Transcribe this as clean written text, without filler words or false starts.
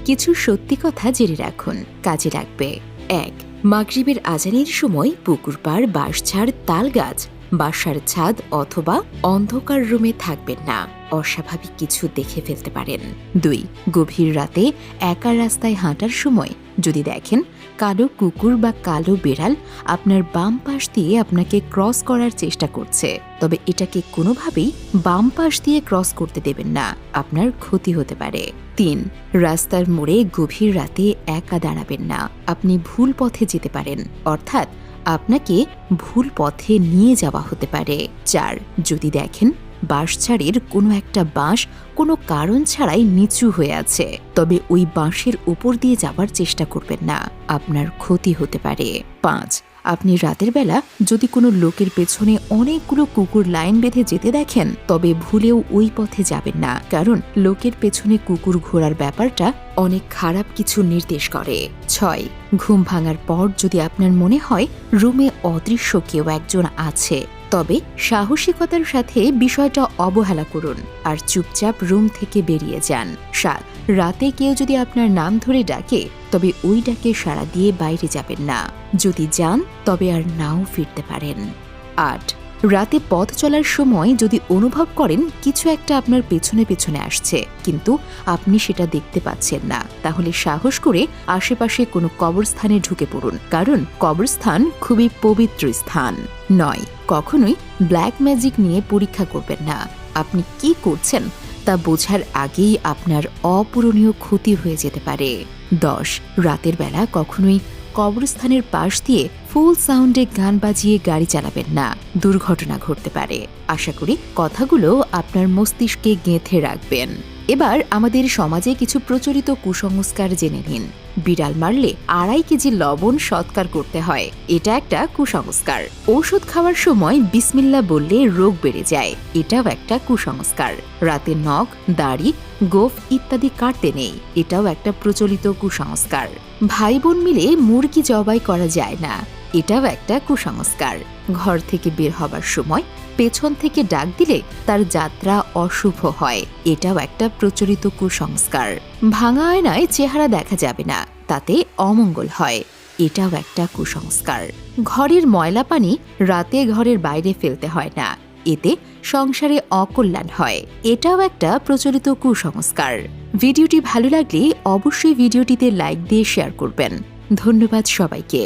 কিছু সত্যি কথা জেনে রাখুন, কাজে লাগবে। ১. মাগরিবের আজানের সময় পুকুর পাড়, বাঁশঝাড়, তাল গাছ, বাসার ছাদ অথবা অন্ধকার রুমে থাকবেন না, অস্বাভাবিক কিছু দেখে ফেলতে পারেন। ২. গভীর রাতে একা রাস্তায় হাঁটার সময় যদি দেখেন কালো কুকুর বা কালো বেড়াল আপনার বাম পাশ দিয়ে আপনাকে ক্রস করার চেষ্টা করছে, তবে এটাকে কোনোভাবেই বাম পাশ দিয়ে ক্রস করতে দেবেন না, আপনার ক্ষতি হতে পারে। ৩. রাস্তার মোড়ে গভীর রাতে একা দাঁড়াবেন না, আপনি ভুল পথে যেতে পারেন, অর্থাৎ আপনাকে ভুল পথে নিয়ে যাওয়া হতে পারে। ৪. যদি দেখেন বাঁশঝাড়ের কোনো একটা বাঁশ কোনো কারণ ছাড়াই নিচু হয়ে আছে, তবে ওই বাঁশের উপর দিয়ে যাবার চেষ্টা করবেন না, আপনার ক্ষতি হতে পারে। ৫. আপনি রাতের বেলা যদি কোনো লোকের পেছনে অনেকগুলো কুকুর লাইন বেঁধে যেতে দেখেন, তবে ভুলেও ওই পথে যাবেন না, কারণ লোকের পেছনে কুকুর ঘোরার ব্যাপারটা অনেক খারাপ কিছু নির্দেশ করে। ৬. ঘুম ভাঙার পর যদি আপনার মনে হয় রুমে অদৃশ্য কেউ একজন আছে, তবে সাহসিকতার সাথে বিষয়টা অবহেলা করুন আর চুপচাপ রুম থেকে বেরিয়ে যান। ৭. রাতে কেউ যদি আপনার নাম ধরে ডাকে, তবে ওই ডাকে সাড়া দিয়ে বাইরে যাবেন না, যদি যান তবে আর নাও ফিরতে পারেন। ৮. রাতে পথ চলার সময় যদি অনুভব করেন কিছু একটা আপনার পেছনে পেছনে আসছে, কিন্তু আপনি সেটা দেখতে পাচ্ছেন না, তাহলে সাহস করে আশেপাশে কোনো কবরস্থানে ঢুকে পড়ুন, কারণ কবরস্থান খুবই পবিত্র স্থান। ৯. কখনোই ব্ল্যাক ম্যাজিক নিয়ে পরীক্ষা করবেন না, আপনি কি করছেন তা বোঝার আগেই আপনার অপূরণীয় ক্ষতি হয়ে যেতে পারে। ১০. রাতের বেলা কখনোই কবরস্থানের পাশ দিয়ে ফুল সাউন্ডে গান বাজিয়ে গাড়ি চালাবেন না, দুর্ঘটনা ঘটতে পারে। আশা করি কথাগুলো আপনার মস্তিষ্কে গেঁথে রাখবেন। এবার আমাদের সমাজে কিছু প্রচলিত কুসংস্কার জেনে নিন। বিড়াল মারলে ২.৫ কেজি লবণ সৎকার করতে হয়, এটা একটা কুসংস্কার। ঔষধ খাওয়ার সময় বিসমিল্লাহ বললে রোগ বেড়ে যায়, এটাও একটা কুসংস্কার। রাতে নখ, দাড়ি, গোঁফ ইত্যাদি কাটতে নেই, এটাও একটা প্রচলিত কুসংস্কার। ভাই বোন মিলে মুরগি জবাই করা যায় না, এটাও একটা কুসংস্কার। ঘর থেকে বের হবার সময় পেছন থেকে ডাক দিলে তার যাত্রা অশুভ হয়, এটাও একটা প্রচলিত কুসংস্কার। ভাঙা আয়নায় চেহারা দেখা যাবে না, তাতে অমঙ্গল হয়, এটাও একটা কুসংস্কার। ঘরের ময়লা পানি রাতে ঘরের বাইরে ফেলতে হয় না, এতে সংসারে অকল্যাণ হয়, এটাও একটা প্রচলিত কুসংস্কার। ভিডিওটি ভালো লাগলে অবশ্যই ভিডিওটিতে লাইক দিয়ে শেয়ার করবেন। ধন্যবাদ সবাইকে।